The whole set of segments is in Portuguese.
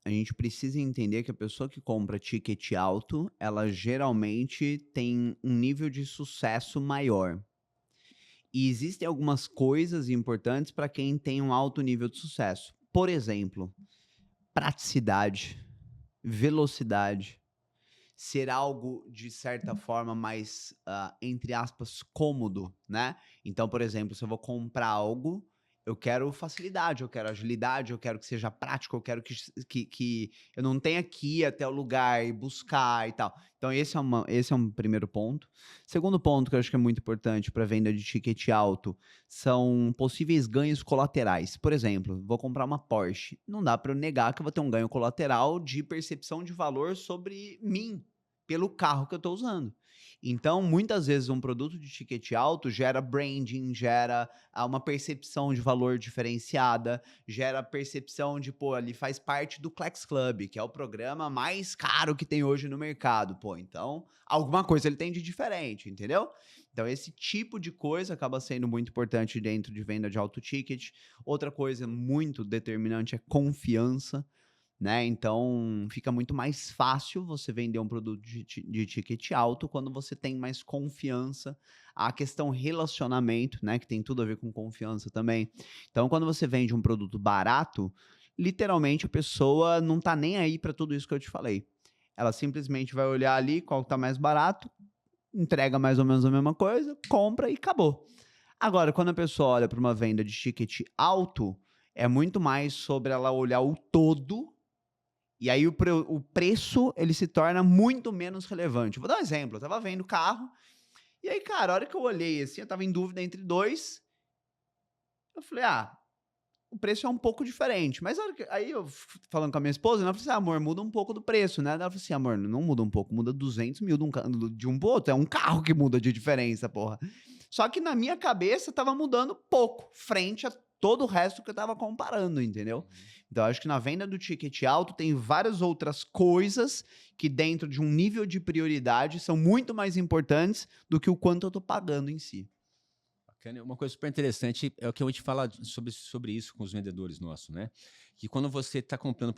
a gente precisa entender que a pessoa que compra ticket alto, ela geralmente tem um nível de sucesso maior. E existem algumas coisas importantes para quem tem um alto nível de sucesso. Por exemplo, praticidade, velocidade, ser algo de certa forma mais, entre aspas, cômodo, né. Então, por exemplo, se eu vou comprar algo, eu quero facilidade, eu quero agilidade, eu quero que seja prático, eu quero que eu não tenha que ir até o lugar e buscar e tal. Então esse é um primeiro ponto. Segundo ponto que eu acho que é muito importante para venda de ticket alto, são possíveis ganhos colaterais. Por exemplo, vou comprar uma Porsche, não dá para eu negar que eu vou ter um ganho colateral de percepção de valor sobre mim, pelo carro que eu estou usando. Então, muitas vezes, um produto de ticket alto gera branding, gera uma percepção de valor diferenciada, gera percepção de, pô, ali faz parte do Clex Club, que é o programa mais caro que tem hoje no mercado. Pô, então, alguma coisa ele tem de diferente, entendeu? Então, esse tipo de coisa acaba sendo muito importante dentro de venda de alto ticket. Outra coisa muito determinante é confiança, né, então fica muito mais fácil você vender um produto de ticket alto quando você tem mais confiança. A questão relacionamento, né, que tem tudo a ver com confiança também. Então quando você vende um produto barato, literalmente a pessoa não tá nem aí para tudo isso que eu te falei. Ela simplesmente vai olhar ali qual que tá mais barato, entrega mais ou menos a mesma coisa, compra e acabou. Agora, quando a pessoa olha para uma venda de ticket alto, é muito mais sobre ela olhar o todo, e aí o preço, ele se torna muito menos relevante. Vou dar um exemplo, eu estava vendo carro, e aí, cara, a hora que eu olhei, assim, eu estava em dúvida entre 2, eu falei: "Ah, o preço é um pouco diferente", mas a hora que aí eu falando com a minha esposa, né, ela falou assim: "Amor, muda um pouco do preço, né". Ela falou assim: "Amor, não muda um pouco, muda 200.000 de um para o outro, é um carro que muda de diferença, porra". Só que na minha cabeça estava mudando pouco, frente a todo o resto que eu estava comparando, entendeu. Uhum. Então acho que na venda do ticket alto tem várias outras coisas que dentro de um nível de prioridade são muito mais importantes do que o quanto eu tô pagando em si. Bacana. Uma coisa super interessante é o que a gente fala sobre isso com os vendedores nossos, né? Que quando você está comprando,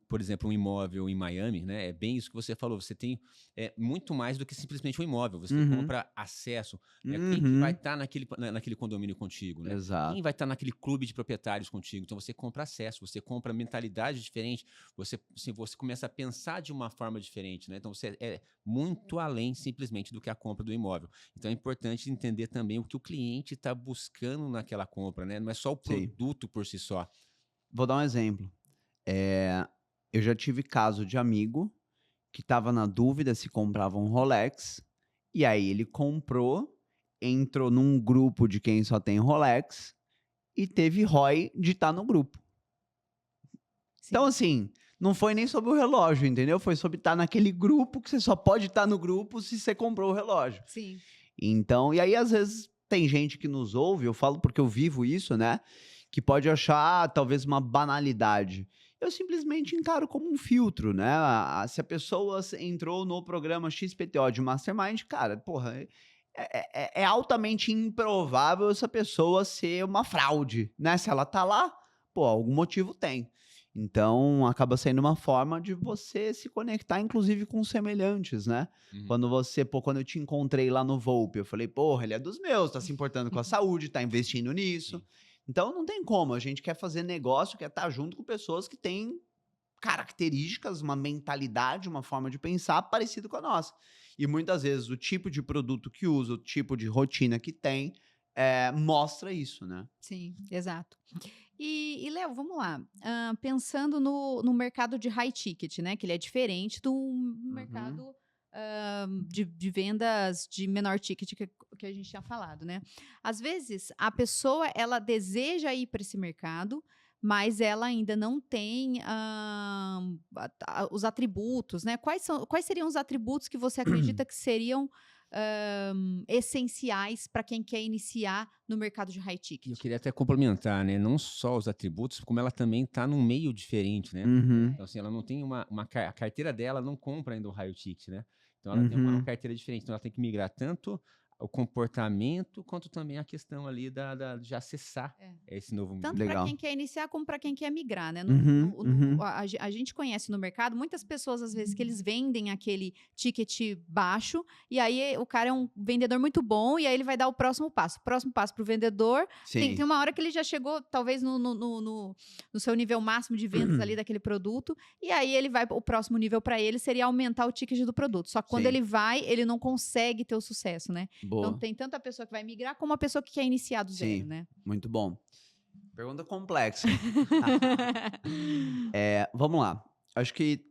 por exemplo, um imóvel em Miami, né? É bem isso que você falou. Você tem muito mais do que simplesmente um imóvel. Você Uhum, compra acesso, né? Quem que vai uhum, estar naquele condomínio contigo, né? Quem exato. vai estar naquele clube de proprietários contigo? Então você compra acesso, você compra mentalidade diferente, você começa a pensar de uma forma diferente, né? Então você é muito além simplesmente do que a compra do imóvel. Então é importante entender também o que o cliente está buscando naquela compra, né? Não é só o Sim. produto por si só. Vou dar um exemplo. Eh, eu já tive caso de amigo que estava na dúvida se comprava um Rolex, e aí ele comprou, entrou num grupo de quem só tem Rolex e teve ROI de estar no grupo. Então, Sim, assim, não foi nem sobre o relógio, entendeu? Foi sobre estar naquele grupo que você só pode estar no grupo se você comprou o relógio. sim. Então, e aí às vezes tem gente que nos ouve, eu falo porque eu vivo isso, né, que pode achar talvez uma banalidade. Eu simplesmente encaro como um filtro, né, se a pessoa entrou no programa XPTO de Mastermind, cara, porra, é altamente improvável essa pessoa ser uma fraude, né, se ela tá lá, pô, algum motivo tem. Então, acaba sendo uma forma de você se conectar inclusive com semelhantes, né. Uhum. Quando você, pô, quando eu te encontrei lá no Volpe, eu falei: "Porra, ele é dos meus, tá se importando com a saúde, tá investindo nisso". Sim. Então não tem como, a gente quer fazer negócio, quer estar junto com pessoas que têm características, uma mentalidade, uma forma de pensar parecido com a nossa. E muitas vezes o tipo de produto que usa, o tipo de rotina que tem, mostra isso, né. Sim, exato. Léo, vamos lá. Pensando no mercado de high ticket, né? Que ele é diferente do Uhum. mercado de vendas de menor ticket que a gente tinha falado, né? Às vezes, a pessoa ela deseja ir para esse mercado, mas ela ainda não tem os atributos, né? Quais seriam os atributos que você acredita que seriam essenciais para quem quer iniciar no mercado de high E eu ticket? queria até complementar, né? Não só os atributos, como ela também está num meio diferente, né? Uhum. Então, assim, ela não tem a carteira dela não compra ainda o raio ticket, né? Então, ela tem uma Uhum. carteira diferente. Então, ela tem que migrar tanto o comportamento, quanto também a questão ali de acessar esse novo mundo. Tanto para Legal. quem quer iniciar como para quem quer migrar, né? A gente conhece no mercado muitas pessoas, às vezes, que eles vendem aquele ticket baixo, e aí o cara é um vendedor muito bom, e aí ele vai dar o próximo passo. O próximo passo para o vendedor, Sim. tem uma hora que ele já chegou, talvez, no seu nível máximo de vendas ali daquele produto, e aí ele vai, o próximo nível para ele seria aumentar o ticket do produto. Só que quando Sim. ele vai, ele não consegue ter o sucesso, né? Boa. Então tem tanto a pessoa que vai migrar como a pessoa que quer iniciar do zero, Sim. né? Muito bom. Pergunta complexa. Vamos lá. Acho que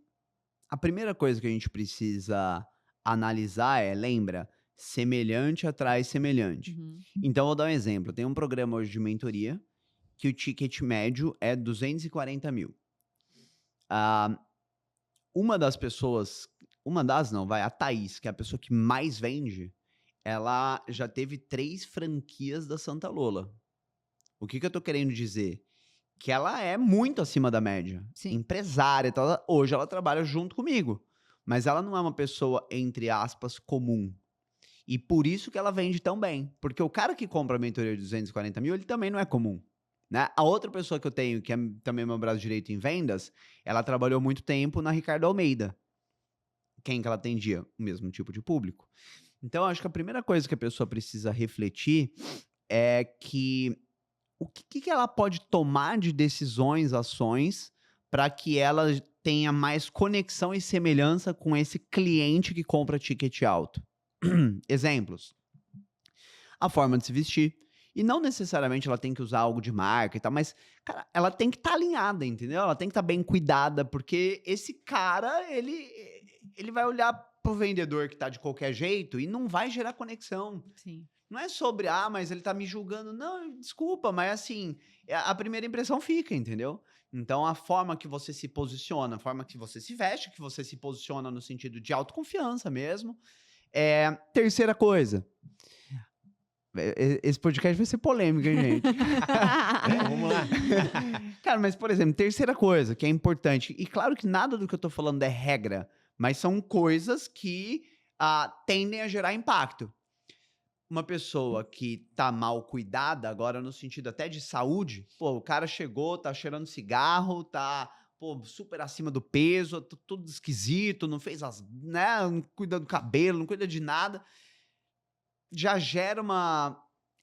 a primeira coisa que a gente precisa analisar lembra, semelhante atrai semelhante. Uhum. Então, vou dar um exemplo. Tem um programa hoje de mentoria que o ticket médio é 240 mil. Uma das pessoas, a Thaís, que é a pessoa que mais vende, ela já teve 3 franquias da Santa Lola. O que eu tô querendo dizer? Que ela é muito acima da média. Sim. Empresária e tal. Hoje ela trabalha junto comigo. Mas ela não é uma pessoa, entre aspas, comum. E por isso que ela vende tão bem. Porque o cara que compra a mentoria de 240 mil, ele também não é comum. Né? A outra pessoa que eu tenho, que é também meu braço direito em vendas, ela trabalhou muito tempo na Ricardo Almeida. Quem que ela atendia? O mesmo tipo de público. Então, acho que a primeira coisa que a pessoa precisa refletir é que o que ela pode tomar de decisões, ações, para que ela tenha mais conexão e semelhança com esse cliente que compra ticket alto. Exemplos. A forma de se vestir. E não necessariamente ela tem que usar algo de marca e tal, mas, cara, ela tem que estar alinhada, entendeu? Ela tem que estar bem cuidada, porque esse cara, ele vai olhar pro vendedor que tá de qualquer jeito e não vai gerar conexão. Sim. Não é sobre, mas ele tá me julgando. Não, desculpa, mas assim, a primeira impressão fica, entendeu? Então, a forma que você se posiciona, a forma que você se veste, que você se posiciona no sentido de autoconfiança mesmo. Terceira coisa. Esse podcast vai ser polêmico, hein, gente? Vamos lá. Cara, mas, por exemplo, terceira coisa que é importante, e claro que nada do que eu tô falando é regra, mas são coisas que tendem a gerar impacto. Uma pessoa que tá mal cuidada, agora no sentido até de saúde, pô, o cara chegou, tá cheirando cigarro, tá, pô, super acima do peso, tudo esquisito, não fez não cuida do cabelo, não cuida de nada, já gera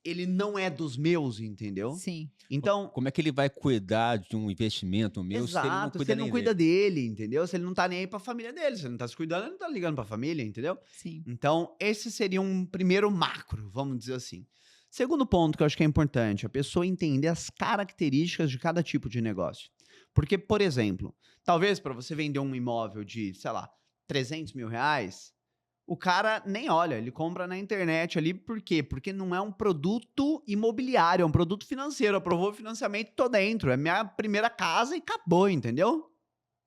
ele não é dos meus, entendeu? Sim. Então, Como é que ele vai cuidar de um investimento meu se ele não exato, cuida se ele não nem cuida dele? dele, entendeu? Se ele não tá nem aí pra família dele, se ele não tá se cuidando, ele não tá ligando pra família, entendeu? Sim. Então, esse seria um primeiro macro, vamos dizer assim. Segundo ponto que eu acho que é importante, a pessoa entender as características de cada tipo de negócio. Porque, por exemplo, talvez para você vender um imóvel de, sei lá, 300 mil reais, o cara nem olha, ele compra na internet ali, por quê? Porque não é um produto imobiliário, é um produto financeiro, aprovou o financiamento, tô dentro, é minha primeira casa e acabou, entendeu?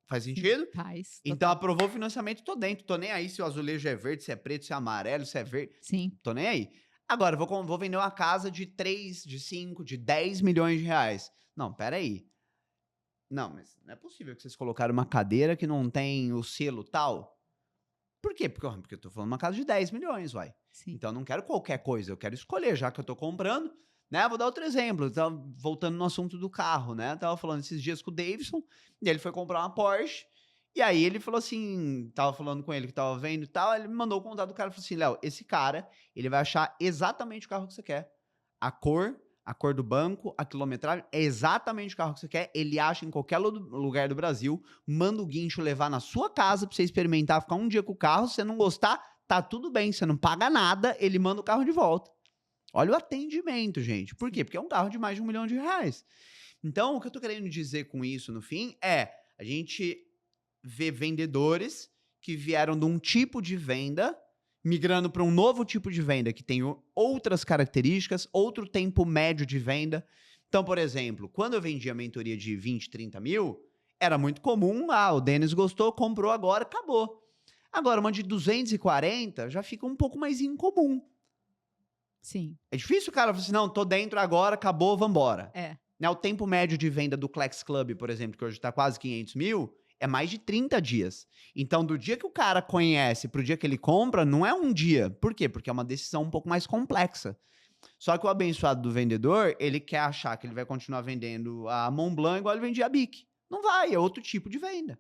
Faz sentido? Faz. Então, aprovou o financiamento, tô dentro. Tô nem aí se o azulejo é verde, se é preto, se é amarelo, se é verde. Sim. Tô nem aí. Agora, vou vender uma casa de 3, de 5, de 10 milhões de reais. Não, peraí. Não, mas não é possível que vocês colocaram uma cadeira que não tem o selo tal. Por quê? Porque eu tô falando uma casa de 10 milhões, uai. Sim. Então, eu não quero qualquer coisa, eu quero escolher, já que eu tô comprando, né? Vou dar outro exemplo, voltando no assunto do carro, né? Eu tava falando esses dias com o Davidson, e ele foi comprar uma Porsche, e aí ele falou assim, tava falando com ele que tava vendo e tal, ele me mandou o contato do cara e falou assim, Léo, esse cara, ele vai achar exatamente o carro que você quer. A cor do banco, a quilometragem, é exatamente o carro que você quer, ele acha em qualquer lugar do Brasil, manda o guincho levar na sua casa pra você experimentar, ficar um dia com o carro, se você não gostar, tá tudo bem, você não paga nada, ele manda o carro de volta. Olha o atendimento, gente. Por quê? Porque é um carro de mais de R$1 milhão. Então, o que eu tô querendo dizer com isso, no fim, a gente vê vendedores que vieram de um tipo de venda, migrando para um novo tipo de venda, que tem outras características, outro tempo médio de venda. Então, por exemplo, quando eu vendia a mentoria de 20, 30 mil, era muito comum, o Denis gostou, comprou agora, acabou. Agora, uma de 240 já fica um pouco mais incomum. Sim. É difícil o cara falar assim, não, tô dentro agora, acabou, vambora. É. Né, o tempo médio de venda do Clex Club, por exemplo, que hoje tá quase 500 mil, é mais de 30 dias. Então, do dia que o cara conhece pro dia que ele compra, não é um dia. Por quê? Porque é uma decisão um pouco mais complexa. Só que o abençoado do vendedor, ele quer achar que ele vai continuar vendendo a Montblanc igual ele vendia a Bic. Não vai, é outro tipo de venda.